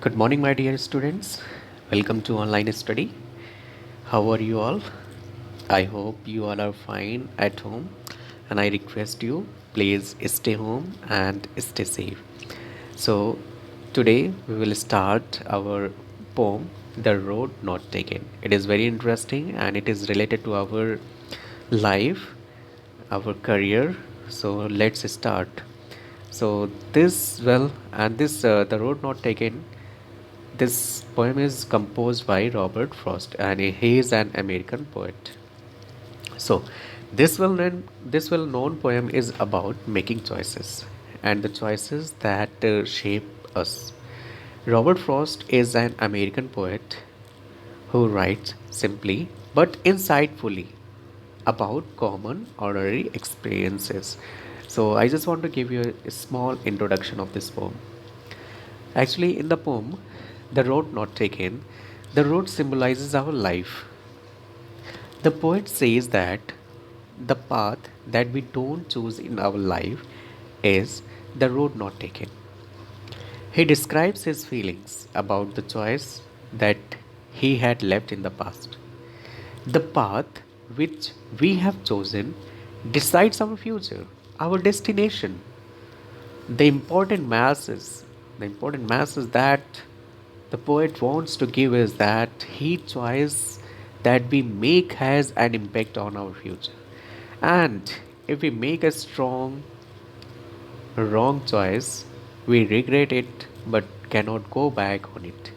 Good morning, my dear students. Welcome to online study. How are you all? I hope you all are fine at home, and I request you please stay home and stay safe. So, today we will start our poem, The Road Not Taken. It is very interesting and it is related to our life, our career. So, let's start. So, The Road Not Taken, this poem is composed by Robert Frost and he is an American poet. So, this well known poem is about making choices and the choices that shape us. Robert Frost is an American poet who writes simply but insightfully about common ordinary experiences. So, I just want to give you a small introduction of this poem. Actually, in the poem, The Road Not Taken, the road symbolizes our life. The poet says that the path that we don't choose in our life is the road not taken. He describes his feelings about the choice that he had left in the past. The path which we have chosen decides our future, our destination. The important masses, the important masses that the poet wants to give is that he choice that we make has an impact on our future. And if we make a strong wrong choice, we regret it but cannot go back on it.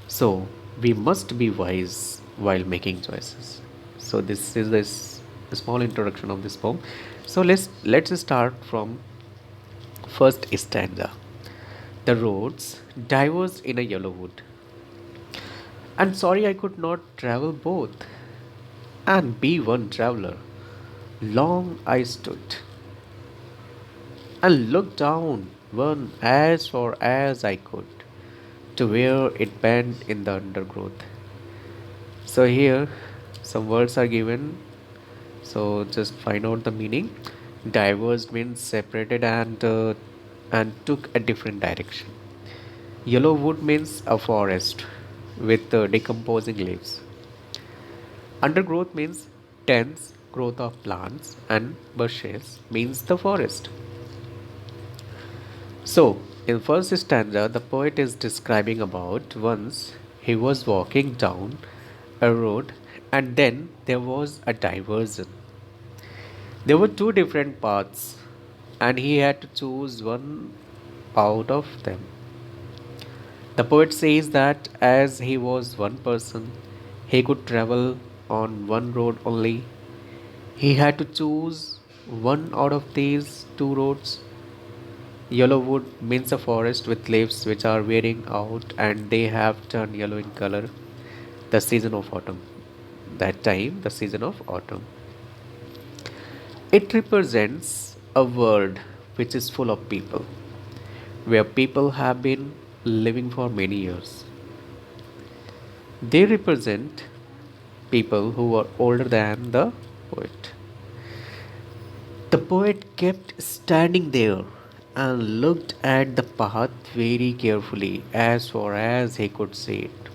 So we must be wise while making choices. So this is this small introduction of this poem. So let's start from first stanza. The roads diverged in a yellow wood. And sorry I could not travel both and be one traveler. Long I stood and looked down one as far as I could to where it bent in the undergrowth. So here some words are given. So just find out the meaning. Diverged means separated and took a different direction. Yellow wood means a forest with decomposing leaves. Undergrowth means dense growth of plants, and bushes means the forest. So, in first stanza, the poet is describing about once he was walking down a road and then there was a diversion. There were two different paths and he had to choose one out of them. The poet says that as he was one person, he could travel on one road only. He had to choose one out of these two roads. Yellow wood means a forest with leaves which are wearing out and they have turned yellow in color. The season of autumn. That time, the season of autumn. It represents a world which is full of people, where people have been living for many years. They represent people who are older than the poet. The poet kept standing there and looked at the path very carefully as far as he could see it.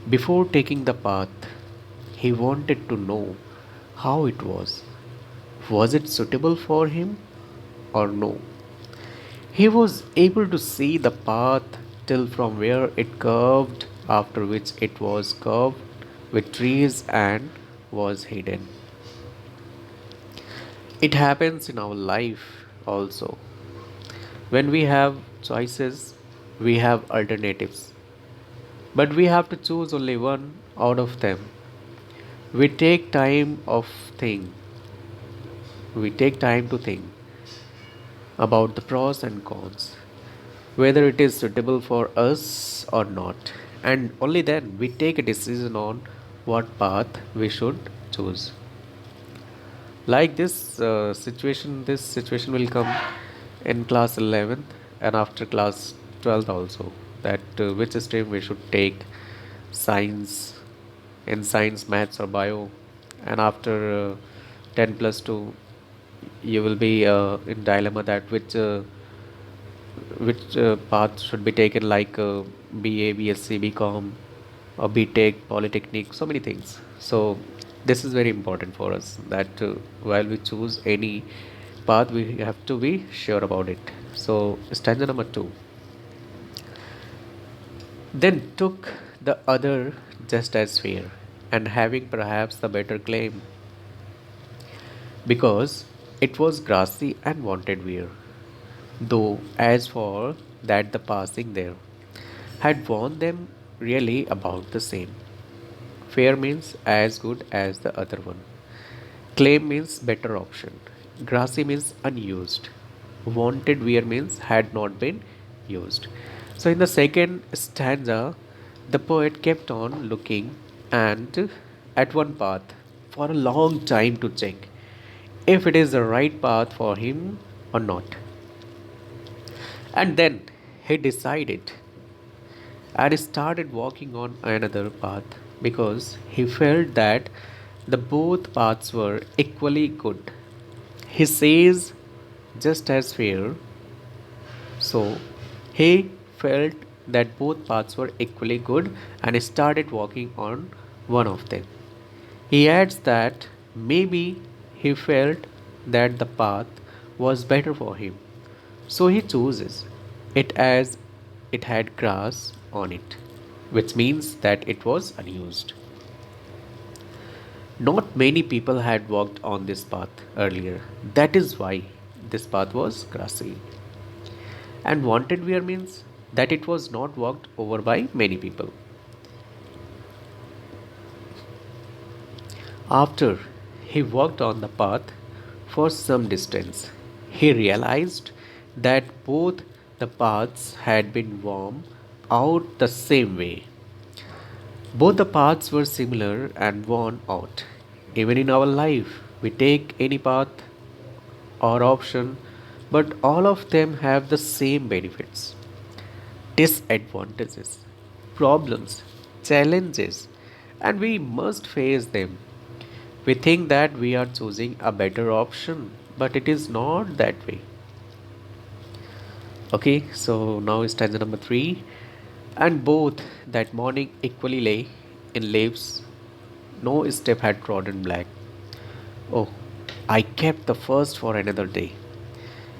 Before taking the path, he wanted to know how it was. Was it suitable for him or no? He was able to see the path till from where it curved, after which it was curved with trees and was hidden. It happens in our life also. When we have choices, we have alternatives, but we have to choose only one out of them. We take time of think. We take time to think about the pros and cons, whether it is suitable for us or not, and only then we take a decision on what path we should choose. Like this situation will come in class 11th and after class 12th also, that which stream we should take, science, in science, maths or bio. And after 10 plus 2 you will be in dilemma that which path should be taken, like BA, BSc, BCom, or BTech, Polytechnic, so many things. So this is very important for us that while we choose any path, we have to be sure about it. So stanza number two. Then took the other just as fair, and having perhaps the better claim, because it was grassy and wanted wear. Though as for that the passing there had warned them really about the same. Fair means as good as the other one. Claim means better option. Grassy means unused. Wanted wear means had not been used. So in the second stanza, the poet kept on looking and at one path for a long time to check if it is the right path for him or not. And then he decided and started walking on another path because he felt that the both paths were equally good. He says just as fair, so he felt that both paths were equally good and started walking on one of them. He adds that maybe he felt that the path was better for him, so he chooses it as it had grass on it, which means that it was unused. Not many people had walked on this path earlier. That is why this path was grassy. And wanted wear means that it was not walked over by many people. After he walked on the path for some distance, he realized that both the paths had been worn out the same way. Both the paths were similar and worn out. Even in our life, we take any path or option, but all of them have the same benefits, disadvantages, problems, challenges, and we must face them. We think that we are choosing a better option, but it is not that way. Okay, so now is stanza number three. And both that morning equally lay in leaves, no step had trodden black. Oh, I kept the first for another day.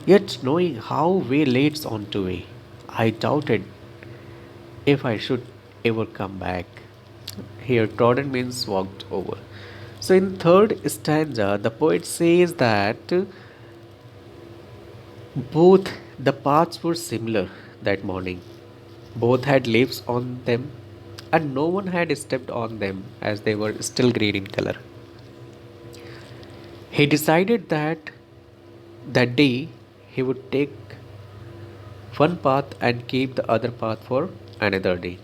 Yet, knowing how way leads on to way, I doubted if I should ever come back. Here, trodden means walked over. So, in third stanza, the poet says that both the paths were similar that morning. Both had leaves on them, and no one had stepped on them as they were still green in color. He decided that that day he would take one path and keep the other path for another day.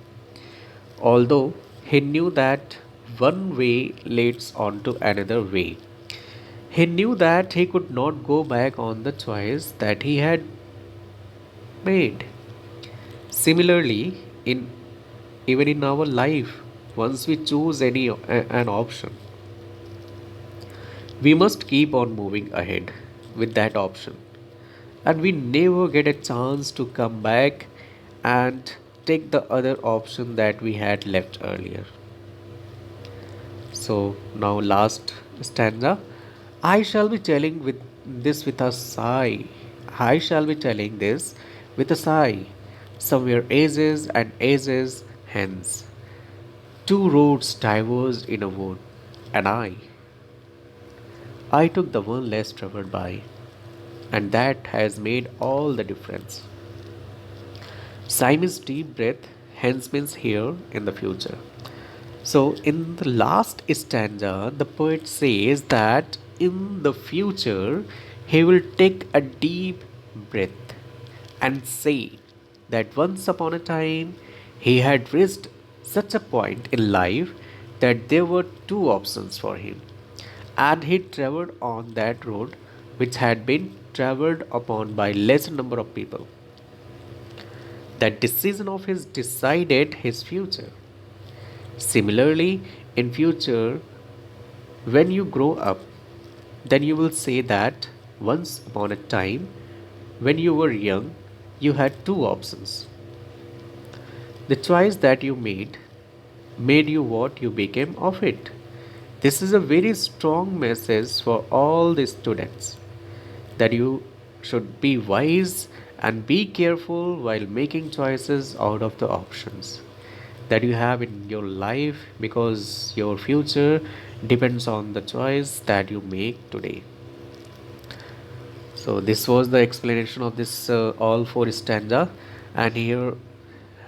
Although he knew that one way leads on to another way, he knew that he could not go back on the choice that he had made. Similarly, in even in our life, once we choose an option, we must keep on moving ahead with that option, and we never get a chance to come back and take the other option that we had left earlier. So now last stanza. I shall be telling with this with a sigh. I shall be telling this with a sigh. Somewhere ages and ages hence. Two roads diverged in a wood, and I took the one less traveled by, and that has made all the difference. Simon's deep breath hence means here in the future. So, in the last stanza, the poet says that in the future he will take a deep breath and say that once upon a time he had reached such a point in life that there were two options for him, and he traveled on that road which had been traveled upon by lesser number of people. That decision of his decided his future. Similarly, in future, when you grow up, then you will say that once upon a time, when you were young, You had two options. The choice that you made you what you became of it. This is a very strong message for all the students that you should be wise and be careful while making choices out of the options that you have in your life, because your future depends on the choice that you make today. So this was the explanation of this all four stanza, and here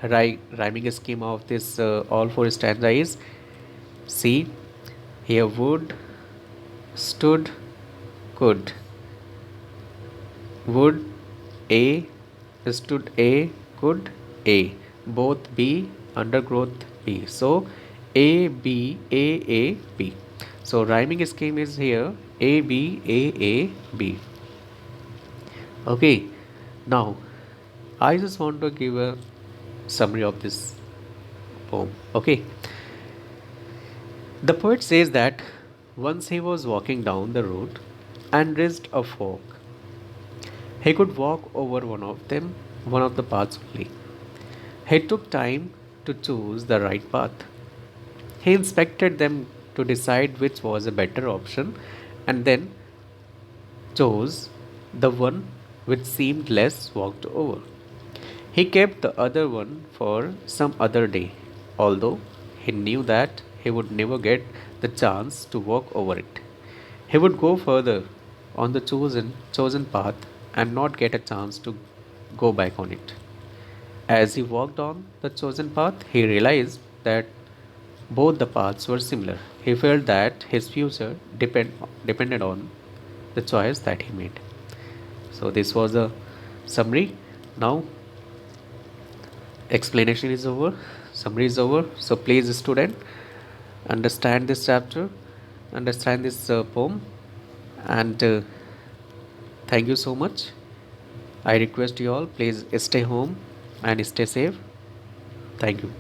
rhyming scheme of this all four stanza is: see, here would, stood, could, would A, stood A, could A, both B, undergrowth B. So A B A A B. So rhyming scheme is here A B A A B. Okay, now I just want to give a summary of this poem. Okay, the poet says that once he was walking down the road and reached a fork. He could walk over one of the paths only. He took time to choose the right path. He inspected them to decide which was a better option and then chose the one which seemed less walked over. He kept the other one for some other day, although he knew that he would never get the chance to walk over it. He would go further on the chosen path and not get a chance to go back on it. As he walked on the chosen path, he realized that both the paths were similar. He felt that his future depended on the choice that he made. So this was a summary. Now explanation is over, summary is over. So please, student, understand this chapter, understand this poem, and thank you so much. I request you all, please stay home and stay safe. Thank you.